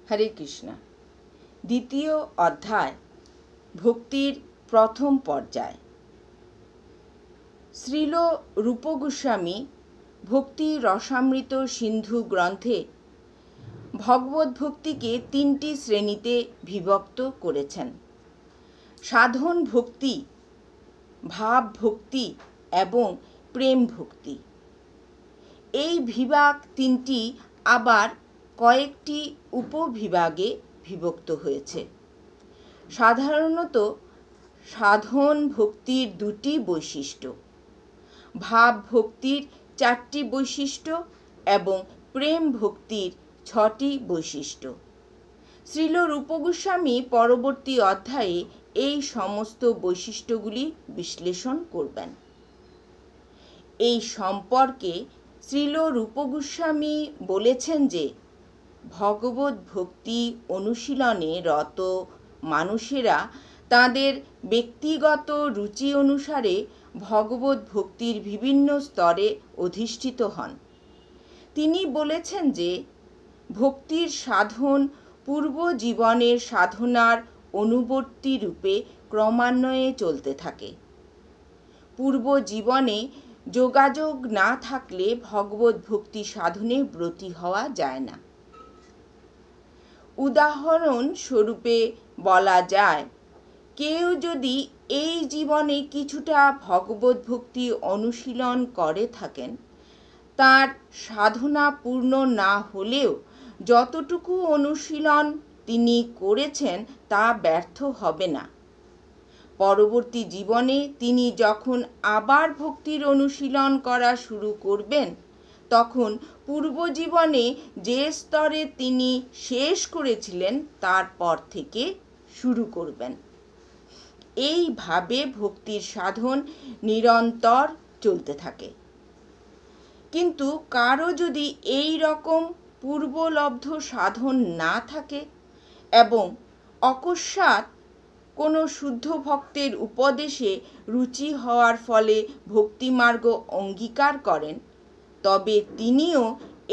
হরে কৃষ্ণ। দ্বিতীয় অধ্যায়, ভক্তির প্রথম পর্যায়। শ্রীল রূপ গোস্বামী ভক্তি রসামৃত সিন্ধু গ্রন্থে ভগবত ভক্তিকে 3টি শ্রেণীতে বিভক্ত করেছেন: সাধন ভক্তি, ভাব ভক্তি এবং প্রেম ভক্তি। এই বিভাগ 3টি আবার কয়েকটি উপবিভাগে বিভক্ত হয়েছে। সাধারণত সাধন ভক্তির 2টি বৈশিষ্ট্য, ভাব ভক্তির 4টি বৈশিষ্ট্য এবং প্রেম ভক্তির 6টি বৈশিষ্ট্য। শ্রীল রূপ গোস্বামী পরবর্তী অধ্যায়ে এই সমস্ত বৈশিষ্ট্যগুলি বিশ্লেষণ করবেন। এই সম্পর্কে শ্রীল রূপ গোস্বামী বলেছেন যে ভগবত ভক্তি অনুশীলনে রত মানুষেরা তাদের ব্যক্তিগত রুচি অনুসারে ভগবত ভক্তির বিভিন্ন স্তরে অধিষ্ঠিত হন। তিনি বলেছেন যে ভক্তির সাধন পূর্ব জীবনের সাধনার অনুবর্তী রূপে ক্রমান্বয়ে চলতে থাকে। পূর্ব জীবনে যোগাযোগ না থাকলে ভগবত ভক্তি সাধনে ব্রতী হওয়া যায় না। উদাহরণ স্বরূপে বলা যায়, কেউ যদি এই জীবনে কিছুটা ভগবত ভক্তি অনুশীলন করে থাকেন, তার সাধনা পূর্ণ না হলেও যতটুকু অনুশীলন তিনি করেছেন তা ব্যর্থ হবে না। পরবর্তী জীবনে তিনি যখন আবার ভক্তির অনুশীলন করা শুরু করবেন, তখন পূর্ব জীবনে যে স্তরে তিনি শেষ করেছিলেন তারপর থেকে শুরু করবেন। এইভাবে ভক্তির সাধন নিরন্তর চলতে থাকে। কিন্তু কারো যদি এই রকম পূর্বলব্ধ সাধন না থাকে এবং অকস্মাৎ কোনো শুদ্ধ ভক্তের উপদেশে রুচি হওয়ার ফলে ভক্তিমার্গ অঙ্গীকার করেন, তবে তিনিও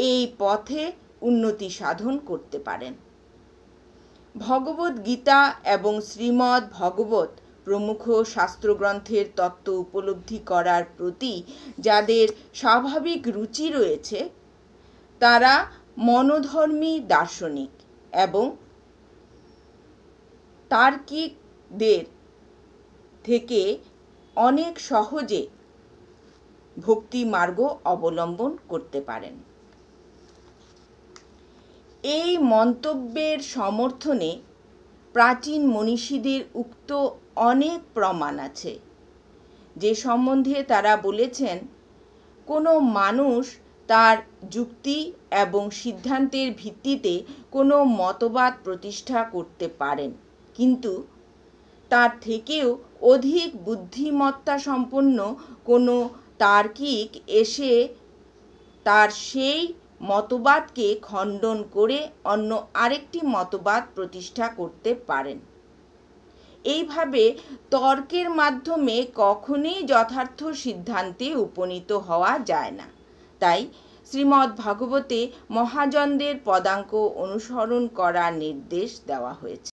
এই পথে উন্নতি সাধন করতে পারেন। ভগবদ গীতা এবং শ্রীমদ্ ভাগবত প্রমুখ শাস্ত্রগ্রন্থের তত্ত্ব উপলব্ধি করার প্রতি যাদের স্বাভাবিক রুচি রয়েছে, তারা মনোধর্মী দার্শনিক এবং তার্কিকদের থেকে অনেক সহজে ভক্তি মার্গ অবলম্বন করতে পারেন। এই মন্তব্যের সমর্থনে প্রাচীন মনীষীদের উক্ত অনেক প্রমাণ আছে, যে সম্বন্ধে তারা বলেছেন, কোনো মানুষ তার যুক্তি এবং সিদ্ধান্তের ভিত্তিতে কোনো মতবাদ প্রতিষ্ঠা করতে পারেন, কিন্তু তার থেকেও অধিক বুদ্ধিমত্তা সম্পন্ন কোনো তার্কিক এসে তার সেই মতবাদকে খণ্ডন করে অন্য আরেকটি মতবাদ প্রতিষ্ঠা করতে পারেন। এইভাবে তর্কের মাধ্যমে কখনোই যথার্থ সিদ্ধান্তে উপনীত হওয়া যায় না। তাই শ্রীমদ্ ভাগবতে মহাজনদের পদাঙ্ক অনুসরণ করার নির্দেশ দেওয়া হয়েছে।